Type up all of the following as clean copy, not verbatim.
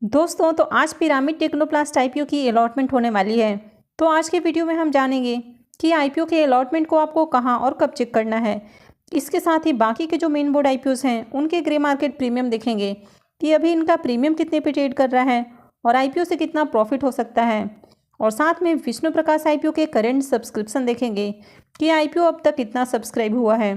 दोस्तों तो आज पिरामिड टेक्नोप्लास्ट आईपीओ की अलॉटमेंट होने वाली है। तो आज के वीडियो में हम जानेंगे कि आईपीओ के अलॉटमेंट को आपको कहां और कब चेक करना है। इसके साथ ही बाकी के जो मेन बोर्ड आईपीओस हैं उनके ग्रे मार्केट प्रीमियम देखेंगे कि अभी इनका प्रीमियम कितने पे ट्रेड कर रहा है और आईपीओ से कितना प्रॉफिट हो सकता है। और साथ में विष्णु प्रकाश आईपीओ के करेंट सब्सक्रिप्शन देखेंगे कि आईपीओ अब तक कितना सब्सक्राइब हुआ है।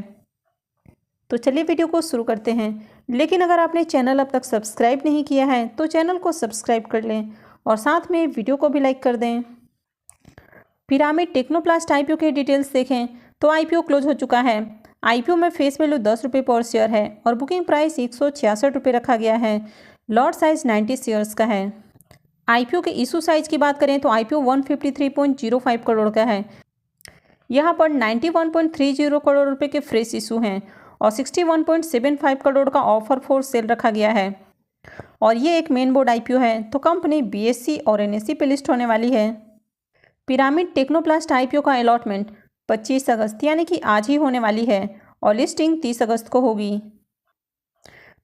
तो चलिए वीडियो को शुरू करते हैं। लेकिन अगर आपने चैनल अब तक सब्सक्राइब नहीं किया है तो चैनल को सब्सक्राइब कर लें और साथ में वीडियो को भी लाइक कर दें। पिरामिड टेक्नोप्लास्ट आईपीओ के डिटेल्स देखें तो आईपीओ क्लोज हो चुका है। आईपीओ में फेस वैल्यू 10 रुपये पर शेयर है और बुकिंग प्राइस 166 रुपये रखा गया है। लॉट साइज 90 शेयर्स का है। आईपीओ के इशू साइज की बात करें तो आईपीओ 153.05 करोड़ का है। यहाँ पर 91.30 करोड़ रुपए के फ्रेश इशू हैं और 61.75 करोड़ का ऑफर फॉर सेल रखा गया है। और ये एक मेन बोर्ड आईपीओ है तो कंपनी बीएससी और एनएससी पे लिस्ट होने वाली है। पिरामिड टेक्नोप्लास्ट आईपीओ का अलॉटमेंट 25 अगस्त यानी कि आज ही होने वाली है और लिस्टिंग 30 अगस्त को होगी।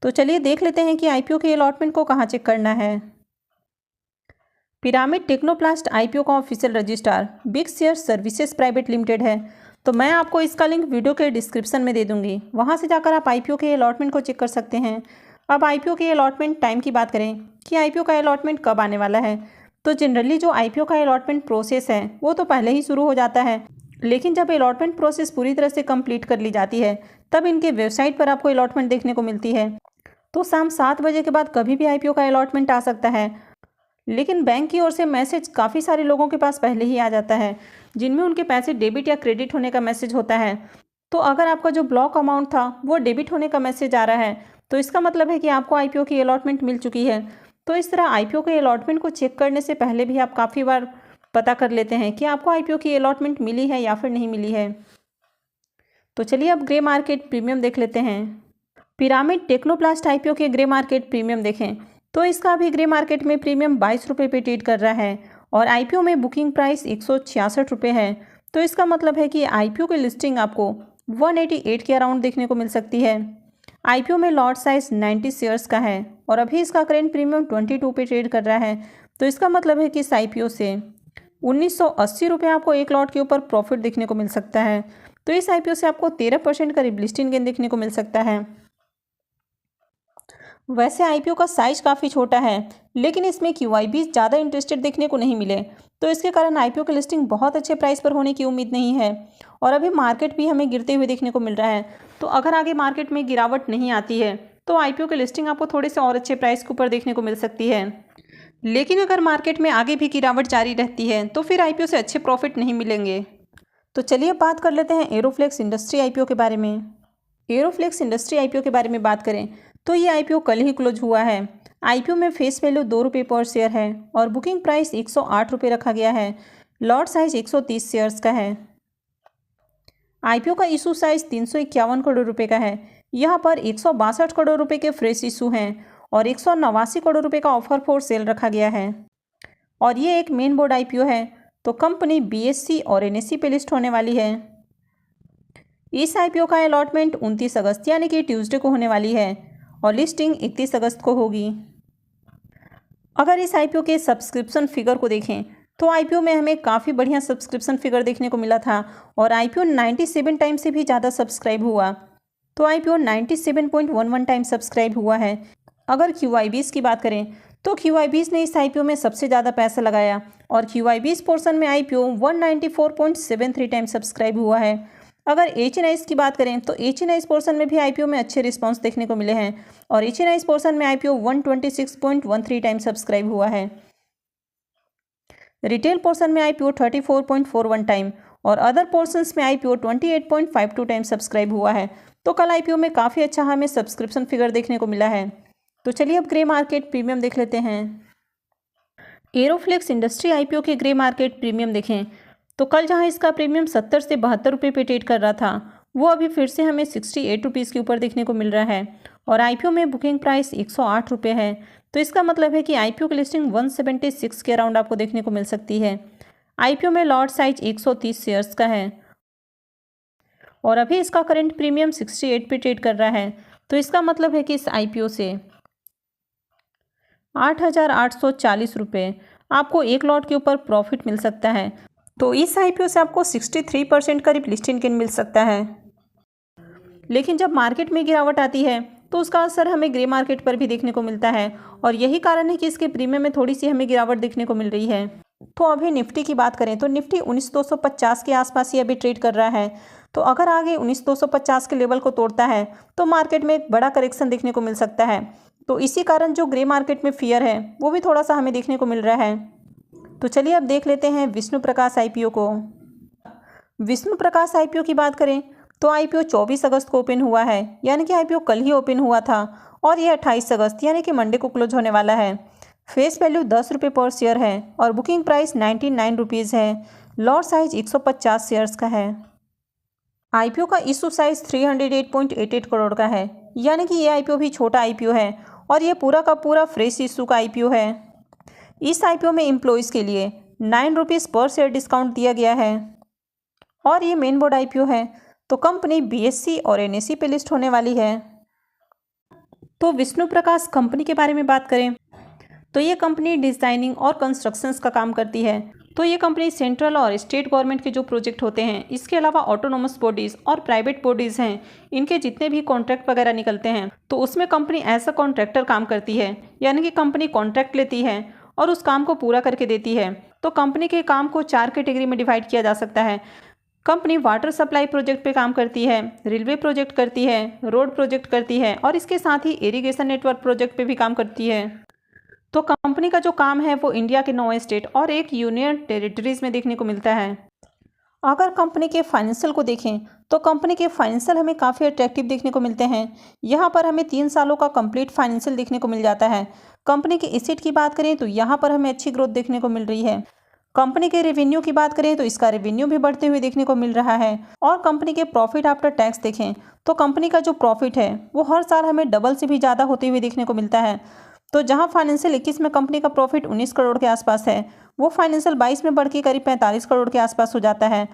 तो चलिए देख लेते हैं कि आईपीओ के अलॉटमेंट को कहाँ चेक करना है। पिरामिड टेक्नोप्लास्ट आईपीओ का official registrar big share services private limited है। तो मैं आपको इसका लिंक वीडियो के डिस्क्रिप्शन में दे दूंगी, वहां से जाकर आप आईपीओ के अलॉटमेंट को चेक कर सकते हैं। अब आईपीओ के अलॉटमेंट टाइम की बात करें कि आईपीओ का अलॉटमेंट कब आने वाला है, तो जनरली जो आईपीओ का अलॉटमेंट प्रोसेस है वो तो पहले ही शुरू हो जाता है। लेकिन जब अलॉटमेंट प्रोसेस पूरी तरह से कंप्लीट कर ली जाती है तब इनके वेबसाइट पर आपको अलॉटमेंट देखने को मिलती है। तो शाम 7 बजे के बाद कभी भी आईपीओ का अलॉटमेंट आ सकता है। लेकिन बैंक की ओर से मैसेज काफ़ी सारे लोगों के पास पहले ही आ जाता है जिनमें उनके पैसे डेबिट या क्रेडिट होने का मैसेज होता है। तो अगर आपका जो ब्लॉक अमाउंट था वो डेबिट होने का मैसेज आ रहा है तो इसका मतलब है कि आपको आईपीओ की अलॉटमेंट मिल चुकी है। तो इस तरह आईपीओ के अलॉटमेंट को चेक करने से पहले भी आप काफ़ी बार पता कर लेते हैं कि आपको आईपीओ की अलॉटमेंट मिली है या फिर नहीं मिली है। तो चलिए अब ग्रे मार्केट प्रीमियम देख लेते हैं। पिरामिड टेक्नोप्लास्ट आईपीओ के ग्रे मार्केट प्रीमियम देखें तो इसका अभी ग्रे मार्केट में प्रीमियम 22 रुपये पे ट्रेड कर रहा है और आईपीओ में बुकिंग प्राइस 166 रुपये है। तो इसका मतलब है कि आईपीओ की लिस्टिंग आपको 188 के अराउंड देखने को मिल सकती है। आईपीओ में लॉट साइज 90 शेयर्स का है और अभी इसका करेंट प्रीमियम 22 पे ट्रेड कर रहा है। तो इसका मतलब है कि इस आईपीओ से 1980 रुपये आपको एक लॉट के ऊपर प्रॉफिट देखने को मिल सकता है। तो इस आईपीओ से आपको 13% का लिस्टिंग गेन देखने को मिल सकता है। वैसे आईपीओ का साइज काफ़ी छोटा है लेकिन इसमें क्यूआईबी ज़्यादा इंटरेस्टेड देखने को नहीं मिले, तो इसके कारण आईपीओ की लिस्टिंग बहुत अच्छे प्राइस पर होने की उम्मीद नहीं है। और अभी मार्केट भी हमें गिरते हुए देखने को मिल रहा है। तो अगर आगे मार्केट में गिरावट नहीं आती है तो आईपीओ की लिस्टिंग आपको थोड़े से और अच्छे प्राइस के ऊपर देखने को मिल सकती है। लेकिन अगर मार्केट में आगे भी गिरावट जारी रहती है तो फिर आईपीओ से अच्छे प्रॉफिट नहीं मिलेंगे। तो चलिए बात कर लेते हैं एरोफ्लेक्स इंडस्ट्री आईपीओ के बारे में। एरोफ्लेक्स इंडस्ट्री आईपीओ के बारे में बात करें तो ये आईपीओ कल ही क्लोज हुआ है। आईपीओ में फेस वैल्यू 2 रुपये पर शेयर है और बुकिंग प्राइस 108 रुपये रखा गया है। लॉट साइज 130 शेयर्स का है। आईपीओ का इशू साइज 351 करोड़ रुपए का है। यहाँ पर 162 करोड़ रुपए के फ्रेश इशू हैं और 189 करोड़ रुपए का ऑफर फॉर सेल रखा गया है। और ये एक मेन बोर्ड आईपीओ है तो कंपनी बीएससी और एनएससी पे लिस्ट होने वाली है। इस आईपीओ का अलॉटमेंट 29 अगस्त यानी कि ट्यूसडे को होने वाली है और लिस्टिंग 31 अगस्त को होगी। अगर इस आईपीओ के सब्सक्रिप्शन फिगर को देखें तो आईपीओ में हमें काफ़ी बढ़िया सब्सक्रिप्शन फिगर देखने को मिला था और आईपीओ 97 टाइम से भी ज़्यादा सब्सक्राइब हुआ। तो आईपीओ 97.11 टाइम सब्सक्राइब हुआ है। अगर क्यूआईबीज की बात करें तो क्यूआईबीज ने इस आईपीओ में सबसे ज़्यादा पैसा लगाया और क्यूआईबीज पोर्शन में आईपीओ 194.73 टाइम सब्सक्राइब हुआ है। अगर एचएनआईज की बात करें तो एचएनआईज पोर्शन में भी आईपीओ में अच्छे रिस्पांस देखने को मिले हैं और एचएनआईज पोर्शन में आईपीओ 126.13 टाइम सब्सक्राइब हुआ है। रिटेल पोर्शन में आईपीओ 34.41 टाइम और अदर पोर्शंस में आईपीओ 28.52 टाइम सब्सक्राइब हुआ है। तो कल आईपीओ में काफ़ी अच्छा हमें सब्सक्रिप्शन फिगर देखने को मिला है। तो चलिए अब ग्रे मार्केट प्रीमियम देख लेते हैं। एरोफ्लेक्स इंडस्ट्री आईपीओ के ग्रे मार्केट प्रीमियम देखें तो कल जहां इसका प्रीमियम 70 से 72 रुपये पे ट्रेड कर रहा था वो अभी फिर से हमें 68 रुपीज़ के ऊपर देखने को मिल रहा है और आईपीओ में बुकिंग प्राइस 108 रुपये है। तो इसका मतलब है कि आईपीओ की लिस्टिंग 176 के अराउंड आपको देखने को मिल सकती है। आईपीओ में लॉट साइज 130 शेयर्स का है और अभी इसका करंट प्रीमियम 68 पे ट्रेड कर रहा है। तो इसका मतलब है कि इस आईपीओ से 8,840 आपको एक लॉट के ऊपर प्रॉफिट मिल सकता है। तो इस आईपीओ से आपको 63% करीब लिस्टिंग गेन मिल सकता है। लेकिन जब मार्केट में गिरावट आती है तो उसका असर हमें ग्रे मार्केट पर भी देखने को मिलता है और यही कारण है कि इसके प्रीमियम में थोड़ी सी हमें गिरावट देखने को मिल रही है। तो अभी निफ्टी की बात करें तो निफ्टी 19,250 के आसपास ही अभी ट्रेड कर रहा है। तो अगर आगे 19,250 के लेवल को तोड़ता है तो मार्केट में एक बड़ा करेक्शन देखने को मिल सकता है। तो इसी कारण जो ग्रे मार्केट में फियर है वो भी थोड़ा सा हमें देखने को मिल रहा है। तो चलिए अब देख लेते हैं विष्णु प्रकाश आईपीओ को। विष्णु प्रकाश आईपीओ की बात करें तो आईपीओ 24 अगस्त को ओपन हुआ है, यानी कि आईपीओ कल ही ओपन हुआ था और ये 28 अगस्त यानी कि मंडे को क्लोज होने वाला है। फेस वैल्यू 10 रुपये पर शेयर है और बुकिंग प्राइस 99 रुपीज़ है। लॉट साइज 150 शेयर्स का है। आईपीओ का इशू साइज 308.88 करोड़ का है, यानी कि ये आईपीओ भी छोटा आईपीओ है और ये पूरा का पूरा फ्रेश इशू का आईपीओ है। इस आईपीओ में एम्प्लॉयज़ के लिए 9 रुपीज़ पर शेयर डिस्काउंट दिया गया है और ये मेन बोर्ड आईपीओ है। तो कंपनी बीएससी और एनएससी पे लिस्ट होने वाली है। तो विष्णु प्रकाश कंपनी के बारे में बात करें तो ये कंपनी डिज़ाइनिंग और कंस्ट्रक्शंस का काम करती है। तो ये कंपनी सेंट्रल और स्टेट गवर्नमेंट के जो प्रोजेक्ट होते हैं, इसके अलावा ऑटोनोमस बॉडीज़ और प्राइवेट बॉडीज़ हैं, इनके जितने भी कॉन्ट्रैक्ट वगैरह निकलते हैं तो उसमें कंपनी एज अ कॉन्ट्रैक्टर काम करती है, यानी कि कंपनी कॉन्ट्रैक्ट लेती है और उस काम को पूरा करके देती है। तो कंपनी के काम को 4 कैटेगरी में डिवाइड किया जा सकता है। कंपनी वाटर सप्लाई प्रोजेक्ट पे काम करती है, रेलवे प्रोजेक्ट करती है, रोड प्रोजेक्ट करती है और इसके साथ ही इरिगेशन नेटवर्क प्रोजेक्ट पे भी काम करती है। तो कंपनी का जो काम है वो इंडिया के 9 स्टेट और एक यूनियन टेरिटरीज में देखने को मिलता है। अगर कंपनी के फाइनेंशियल को देखें तो कंपनी के फाइनेंशियल हमें काफ़ी अट्रैक्टिव देखने को मिलते हैं। यहाँ पर हमें 3 सालों का कंप्लीट फाइनेंशियल देखने को मिल जाता है। कंपनी के एसेट की बात करें तो यहाँ पर हमें अच्छी ग्रोथ देखने को मिल रही है। कंपनी के रेवेन्यू की बात करें तो इसका रेवेन्यू भी बढ़ते हुए देखने को मिल रहा है और कंपनी के प्रॉफिट आफ्टर टैक्स देखें तो कंपनी का जो प्रॉफिट है वो हर साल हमें डबल से भी ज़्यादा होते हुए देखने को मिलता है। तो जहां फाइनेंशियल 21 में कंपनी का प्रॉफिट 19 करोड़ के आसपास है, वो फाइनेंशियल 22 में बढ़ के करीब 45 करोड़ के आसपास हो जाता है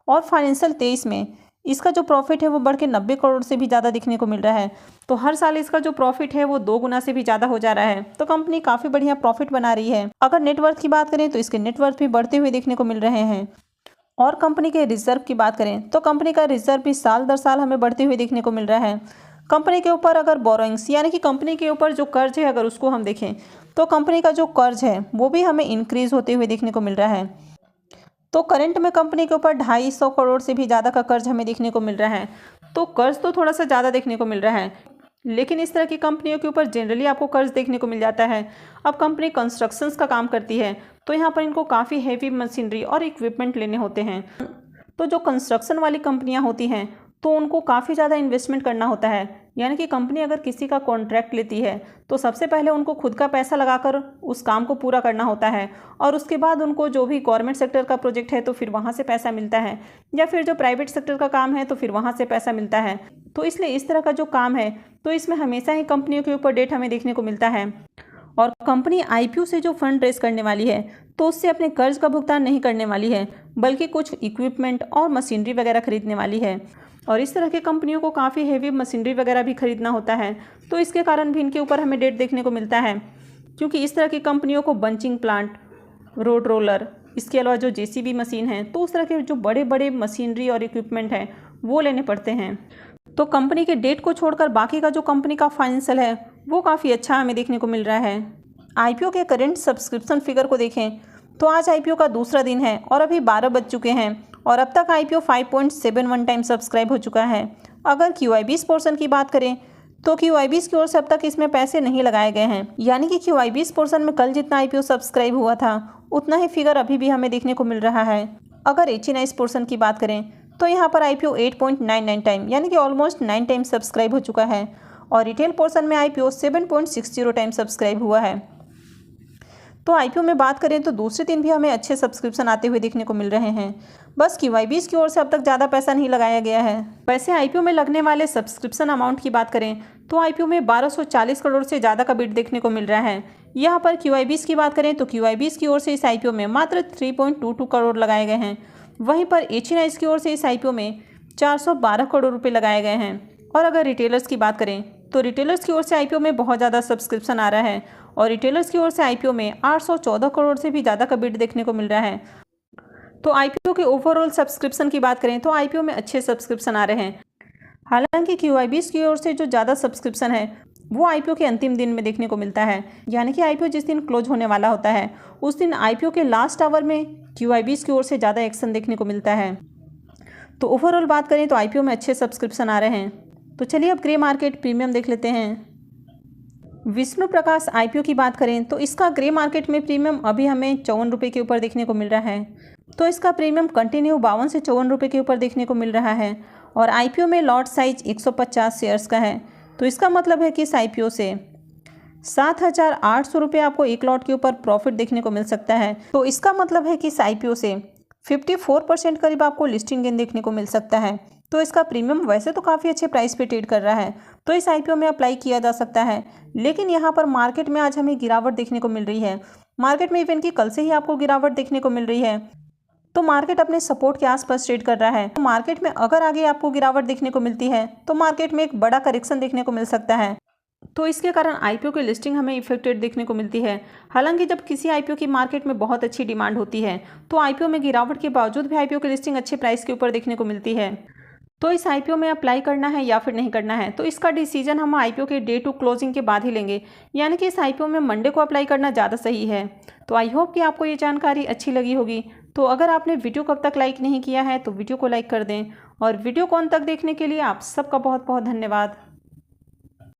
और फाइनेंशियल 23 में इसका जो प्रॉफिट है वो बढ़ के 90 करोड़ से भी ज़्यादा दिखने को मिल रहा है। तो हर साल इसका जो प्रॉफिट है वो 2 गुना से भी ज़्यादा हो जा रहा है। तो कंपनी काफ़ी बढ़िया प्रॉफिट बना रही है। अगर नेटवर्थ की बात करें तो इसके नेटवर्थ भी बढ़ते हुए देखने को मिल रहे हैं। और कंपनी के रिजर्व की बात करें तो कंपनी का रिजर्व भी साल दर साल हमें बढ़ते हुए देखने को मिल रहा है। कंपनी के ऊपर अगर बोरोइंग्स यानी कि कंपनी के ऊपर जो कर्ज है अगर उसको हम देखें तो कंपनी का जो कर्ज है वो भी हमें इंक्रीज होते हुए देखने को मिल रहा है। तो करंट में कंपनी के ऊपर 250 करोड़ से भी ज़्यादा का कर्ज हमें देखने को मिल रहा है। तो कर्ज तो थोड़ा सा ज़्यादा देखने को मिल रहा है, लेकिन इस तरह की कंपनियों के ऊपर जनरली आपको कर्ज देखने को मिल जाता है। अब कंपनी कंस्ट्रक्शंस का काम करती है तो यहाँ पर इनको काफ़ी हैवी मशीनरी और इक्विपमेंट लेने होते हैं। तो जो कंस्ट्रक्शन वाली कंपनियाँ होती हैं तो उनको काफ़ी ज़्यादा इन्वेस्टमेंट करना होता है, यानी कि कंपनी अगर किसी का कॉन्ट्रैक्ट लेती है तो सबसे पहले उनको खुद का पैसा लगाकर उस काम को पूरा करना होता है और उसके बाद उनको जो भी गवर्नमेंट सेक्टर का प्रोजेक्ट है तो फिर वहाँ से पैसा मिलता है, या फिर जो प्राइवेट सेक्टर का काम है तो फिर वहाँ से पैसा मिलता है। तो इसलिए इस तरह का जो काम है तो इसमें हमेशा ही कंपनियों के ऊपर डेट हमें देखने को मिलता है। और कंपनी आईपीओ से जो फंड रेस करने वाली है तो उससे अपने कर्ज का भुगतान नहीं करने वाली है, बल्कि कुछ इक्विपमेंट और मशीनरी वगैरह खरीदने वाली है। और इस तरह के कंपनियों को काफ़ी हेवी मशीनरी वगैरह भी खरीदना होता है, तो इसके कारण भी इनके ऊपर हमें डेट देखने को मिलता है, क्योंकि इस तरह की कंपनियों को बंचिंग प्लांट, रोड रोलर, इसके अलावा जो जेसीबी मशीन है, तो उस तरह के जो बड़े बड़े मशीनरी और इक्विपमेंट हैं वो लेने पड़ते हैं। तो कंपनी के डेट को छोड़कर बाकी का जो कंपनी का फाइनेंशियल है वो काफ़ी अच्छा हमें देखने को मिल रहा है। आईपीओ के करंट सब्सक्रिप्शन फिगर को देखें तो आज आईपीओ का दूसरा दिन है और अभी 12 बज चुके हैं और अब तक आईपीओ 5.71 टाइम सब्सक्राइब हो चुका है। अगर QIBs पोर्शन की बात करें तो QIBs की ओर से अब तक इसमें पैसे नहीं लगाए गए हैं, यानी कि QIBs पोर्शन में कल जितना आईपीओ सब्सक्राइब हुआ था उतना ही फिगर अभी भी हमें देखने को मिल रहा है। अगर HNIs पोर्शन की बात करें तो यहाँ पर आईपीओ 8.99 टाइम यानी कि ऑलमोस्ट 9 टाइम सब्सक्राइब हो चुका है और रिटेल पोर्शन में आईपीओ 7.60 टाइम सब्सक्राइब हुआ है। तो आईपीओ में बात करें तो दूसरे दिन भी हमें अच्छे सब्सक्रिप्शन आते हुए देखने को मिल रहे हैं। बस QIBs की ओर से अब तक ज़्यादा पैसा नहीं लगाया गया है। वैसे आईपीओ में लगने वाले सब्सक्रिप्शन अमाउंट की बात करें तो आईपीओ में 1240 करोड़ से ज़्यादा का बिड देखने को मिल रहा है। यहाँ पर QIBs की बात करें तो QIBs की ओर से इस आईपीओ में मात्र 3.22 करोड़ लगाए गए हैं। वहीं पर HNIs की ओर से इस आईपीओ में 412 करोड़ रुपये लगाए गए हैं। और अगर रिटेलर्स की बात करें तो रिटेलर्स की ओर से आईपीओ में बहुत ज़्यादा सब्सक्रिप्शन आ रहा है और रिटेलर्स की ओर से आईपीओ में 814 करोड़ से भी ज़्यादा का बिड देखने को मिल रहा है। तो आईपीओ के ओवरऑल सब्सक्रिप्शन की बात करें तो आईपीओ में अच्छे सब्सक्रिप्शन आ रहे हैं। हालांकि क्यूआईबीज की ओर से जो ज़्यादा सब्सक्रिप्शन है वो आईपीओ के अंतिम दिन में देखने को मिलता है, यानी कि आईपीओ जिस दिन क्लोज होने वाला होता है उस दिन आईपीओ के लास्ट आवर में क्यूआईबीज की ओर से ज़्यादा एक्शन देखने को मिलता है। तो ओवरऑल बात करें तो आईपीओ में अच्छे सब्सक्रिप्शन आ रहे हैं। तो चलिए अब ग्रे मार्केट प्रीमियम देख लेते हैं। विष्णु प्रकाश आईपीओ की बात करें तो इसका ग्रे मार्केट में प्रीमियम अभी हमें 54 रुपये के ऊपर देखने को मिल रहा है। तो इसका प्रीमियम कंटिन्यू 52 से 54 रुपये के ऊपर देखने को मिल रहा है और आईपीओ में लॉट साइज 150 शेयर्स का है। तो इसका मतलब है कि इस आईपीओ से 7,800 रुपये आपको एक लॉट के ऊपर प्रॉफिट देखने को मिल सकता है। तो इसका मतलब है कि इस आईपीओ से 54% करीब आपको लिस्टिंग गेन देखने को मिल सकता है। तो इसका प्रीमियम वैसे तो काफ़ी अच्छे प्राइस पे ट्रेड कर रहा है, तो इस आईपीओ में अप्लाई किया जा सकता है। लेकिन यहाँ पर मार्केट में आज हमें गिरावट देखने को मिल रही है। मार्केट में इवन की कल से ही आपको गिरावट देखने को मिल रही है। तो मार्केट अपने सपोर्ट के आसपास ट्रेड कर रहा है। तो मार्केट में अगर आगे आपको गिरावट देखने को मिलती है तो मार्केट में एक बड़ा करेक्शन देखने को मिल सकता है। तो इसके कारण आईपीओ की लिस्टिंग हमें इफेक्टेड देखने को मिलती है। हालांकि जब किसी आईपीओ की मार्केट में बहुत अच्छी डिमांड होती है तो आईपीओ में गिरावट के बावजूद भी आईपीओ की लिस्टिंग अच्छे प्राइस के ऊपर देखने को मिलती है। तो इस आईपीओ में अप्लाई करना है या फिर नहीं करना है, तो इसका डिसीजन हम आईपीओ के डे टू क्लोजिंग के बाद ही लेंगे, यानी कि इस आईपीओ में मंडे को अप्लाई करना ज़्यादा सही है। तो आई होप कि आपको ये जानकारी अच्छी लगी होगी। तो अगर आपने वीडियो को अब तक लाइक नहीं किया है तो वीडियो को लाइक कर दें और वीडियो को अंत तक देखने के लिए आप सबका बहुत बहुत धन्यवाद।